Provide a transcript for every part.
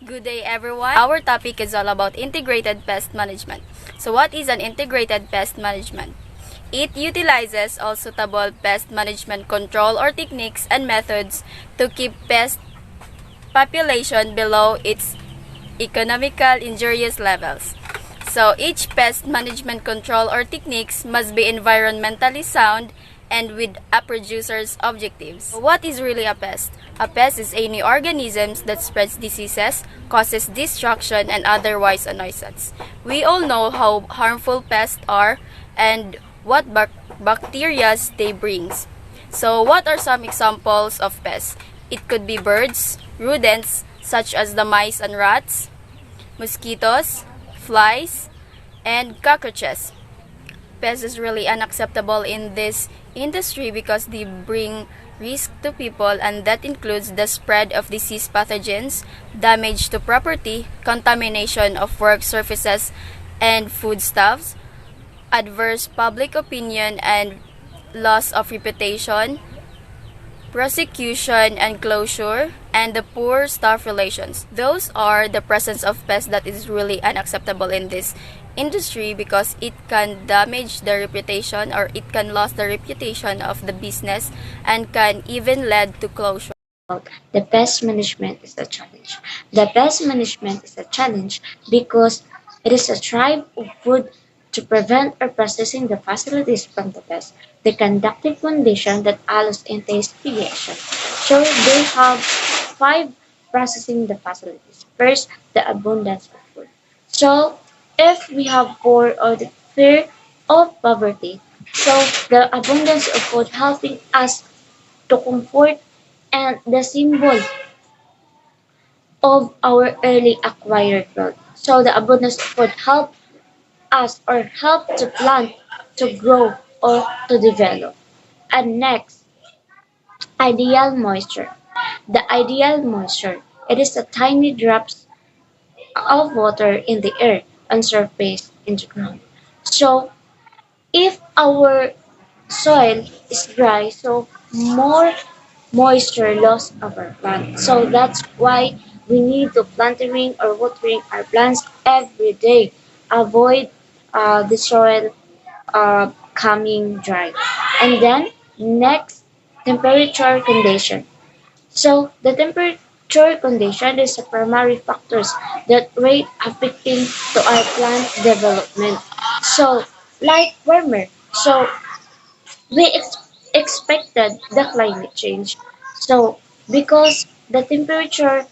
Good day, everyone. Our topic is all about integrated pest management. So, what is an integrated pest management? It utilizes all suitable pest management control or techniques and methods to keep pest population below its economical injurious levels. So each pest management control or techniques must be environmentally sound and with a producer's objectives. What is really a pest? A pest is any organism that spreads diseases, causes destruction, and otherwise annoys us. We all know how harmful pests are and what bacteria they bring. So what are some examples of pests? It could be birds, rodents such as the mice and rats, mosquitoes, flies, and cockroaches. Pests is really unacceptable in this industry because they bring risk to people, and that includes the spread of disease pathogens, damage to property, contamination of work surfaces and foodstuffs, adverse public opinion and loss of reputation, prosecution and closure, and the poor staff relations. Those are the presence of pests that is really unacceptable in this industry because it can damage the reputation or it can lose the reputation of the business and can even lead to closure. The pest management is a challenge. The pest management is a challenge because it is a tribe of food to prevent or processing the facilities from the pest. The conductive condition that allows investigation. So they have five processing the facilities. First, the abundance of food. So if we have poor or the fear of poverty, so the abundance of food helping us to comfort and the symbol of our early acquired wealth. So the abundance of food help us or help to plant, to grow, or to develop. And next, ideal moisture. The ideal moisture, it is the tiny drops of water in the air on surface in the ground. So if our soil is dry, so more moisture loss of our plant. So that's why we need to plantering or watering our plants every day. Avoid the soil coming dry. And then next, temperature condition. So the temperature condition is the primary factors that rate affecting to our plant development. So like warmer. So we expected the climate change. So because the temperature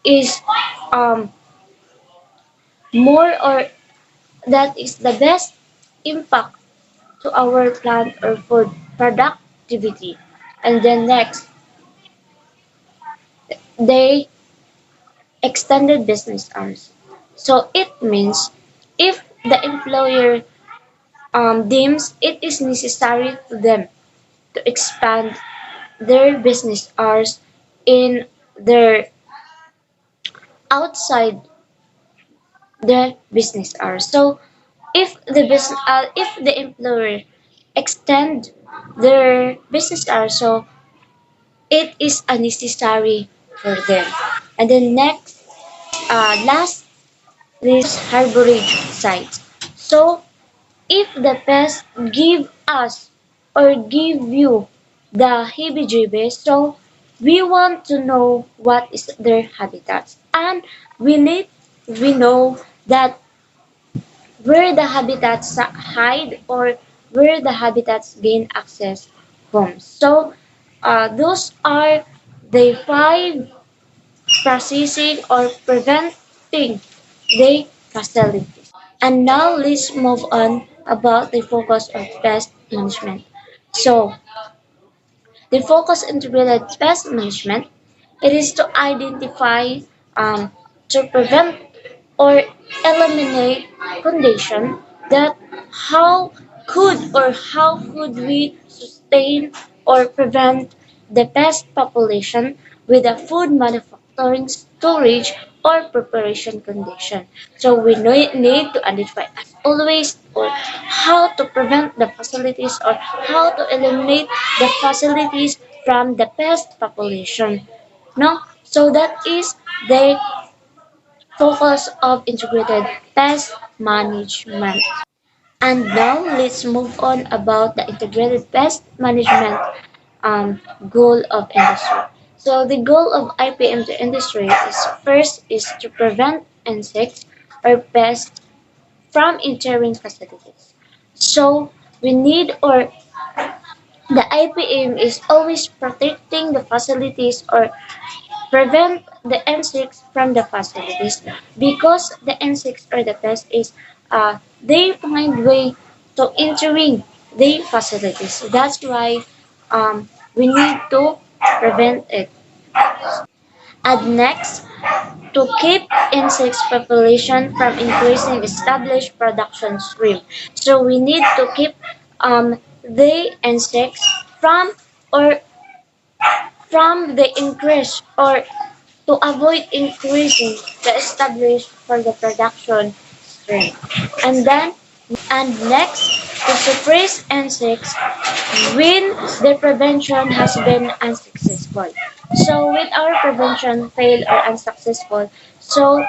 is um, more or that is the best impact to our plant or food productivity. And then next, they extended business hours. So it means if the employer deems it is necessary to them to expand their business hours in their outside their business hours. So if the employer extend their business hours, so it is unnecessary for them. And then next, last is harborage sites. So if the pest give us or give you the heebie-jeebies, so we want to know what is their habitats, and we know that where the habitats hide or where the habitats gain access from. So those are the five processing or preventing the facilities. And now let's move on about the focus of pest management. So the focus integrated pest management, it is to identify, to prevent or eliminate condition that how could we sustain or prevent the pest population with a food manufacturing, storage, or preparation condition. So we need to identify as always or how to prevent the facilities or how to eliminate the facilities from the pest population. No? So that is the focus of integrated pest management. And now let's move on about the integrated pest management goal of industry. So the goal of IPM to industry is first is to prevent insects or pests from entering facilities. So we need or the IPM is always protecting the facilities or prevent the insects from the facilities because the insects or the pests is they find way to entering the facilities. That's why we need to prevent it. And next, to keep insects population from increasing established production stream. So we need to keep the insects or from the increase or to avoid increasing the established for the production stream. And then and next to suppress insects when the prevention has been unsuccessful. So with our prevention fail or unsuccessful, so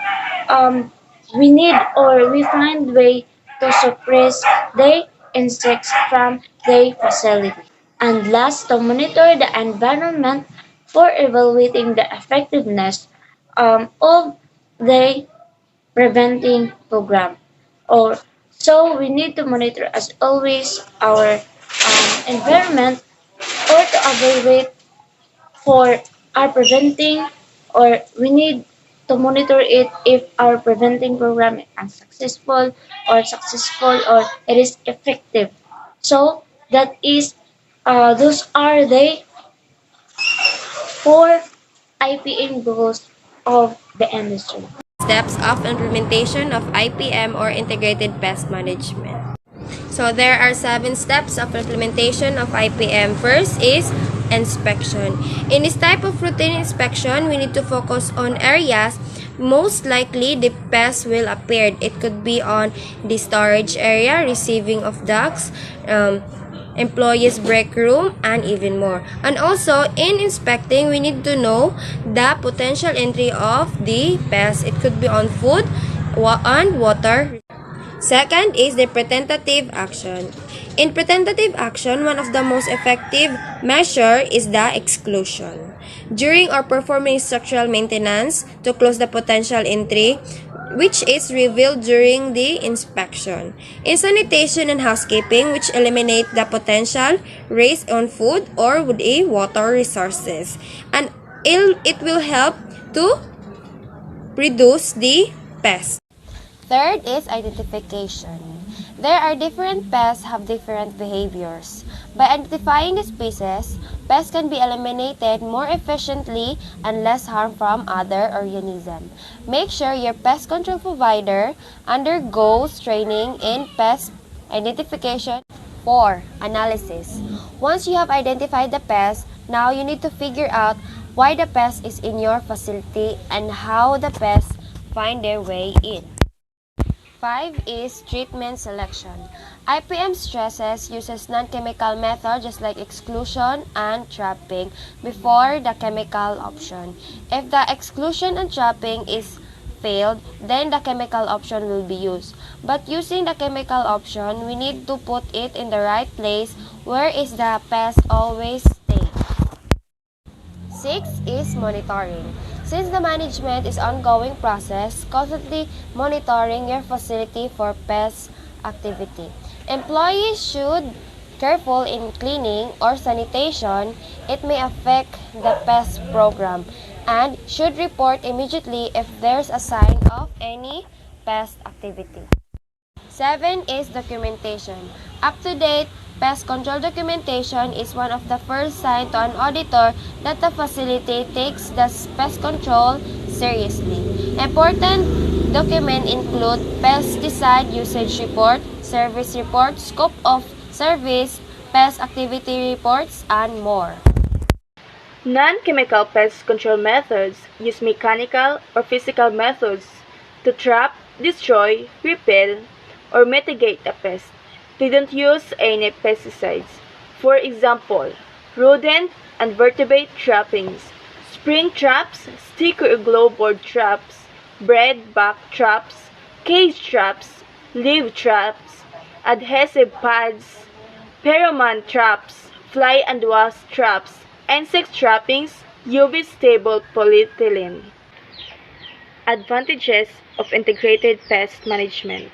we need or we find way to suppress the insects from the facility. And last, to monitor the environment for evaluating the effectiveness of the preventing program. Or so we need to monitor as always our environment or to evaluate for our preventing or we need to monitor it if our preventing program is unsuccessful or successful or it is effective. So that is those are the four IPM goals of the industry. Steps of implementation of IPM or integrated pest management. So there are 7 steps of implementation of IPM. First is inspection. In this type of routine inspection, we need to focus on areas most likely the pest will appear. It could be on the storage area, receiving of ducks, employees break room, and even more. And also in inspecting, we need to know the potential entry of the pest. It could be on food and water. Second is the preventative action. In preventative action, one of the most effective measure is the exclusion. During or performing structural maintenance to close the potential entry, which is revealed during the inspection. In sanitation and housekeeping, which eliminate the potential risk on food or with a water resources. And it will help to reduce the pest. Third is identification. There are different pests have different behaviors. By identifying the species, pests can be eliminated more efficiently and less harm from other organisms. Make sure your pest control provider undergoes training in pest identification. 4. Analysis. Once you have identified the pest, now you need to figure out why the pest is in your facility and how the pests find their way in. 5 is treatment selection. IPM stresses uses non-chemical method just like exclusion and trapping before the chemical option. If the exclusion and trapping is failed, then the chemical option will be used. But using the chemical option, we need to put it in the right place where is the pest always stay. 6 is monitoring. Since the management is ongoing process, constantly monitoring your facility for pest activity. Employees should careful in cleaning or sanitation. It may affect the pest program and should report immediately if there's a sign of any pest activity. 7 is documentation. Up-to-date pest control documentation is one of the first signs to an auditor that the facility takes the pest control seriously. Important documents include pesticide usage report, service report, scope of service, pest activity reports, and more. Non-chemical pest control methods use mechanical or physical methods to trap, destroy, repel, or mitigate a pest. They don't use any pesticides. For example, rodent and vertebrate trappings, spring traps, stick or glow board traps, bread back traps, cage traps, leaf traps, adhesive pads, pheromone traps, fly and wasp traps, insect trappings, UV stable polyethylene. Advantages of integrated pest management.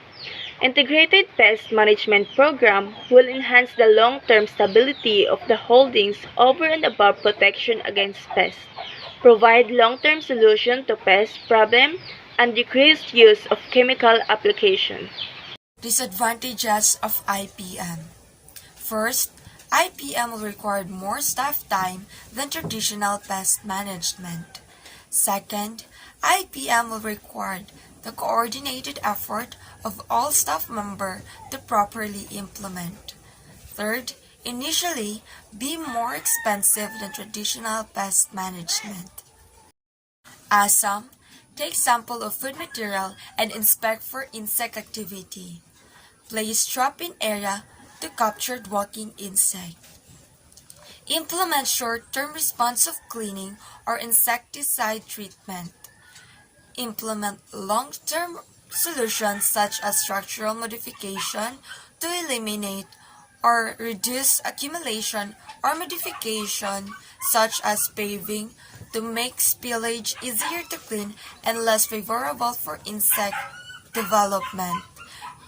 Integrated pest management program will enhance the long-term stability of the holdings over and above protection against pests, provide long-term solution to pest problem, and decreased use of chemical application. Disadvantages of IPM. First, IPM will require more staff time than traditional pest management. Second, IPM will require the coordinated effort of all staff members to properly implement. Third, initially be more expensive than traditional pest management. ASAM, take sample of food material and inspect for insect activity. Place trap in area to capture walking insect. Implement short-term responsive cleaning or insecticide treatment. Implement long-term solutions such as structural modification to eliminate or reduce accumulation or modification such as paving to make spillage easier to clean and less favorable for insect development.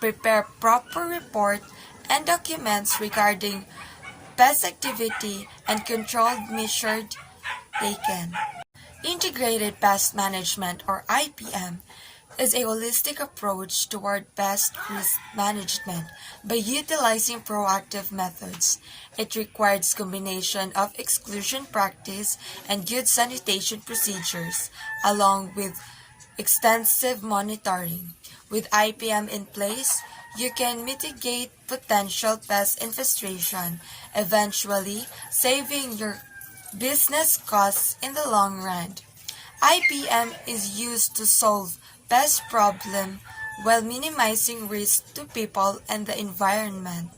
Prepare proper report and documents regarding pest activity and controlled measures taken. Integrated Pest Management or IPM is a holistic approach toward pest risk management by utilizing proactive methods. It requires combination of exclusion practice and good sanitation procedures along with extensive monitoring. With IPM in place, you can mitigate potential pest infestation, eventually saving your business costs in the long run. IPM is used to solve pest problem while minimizing risk to people and the environment.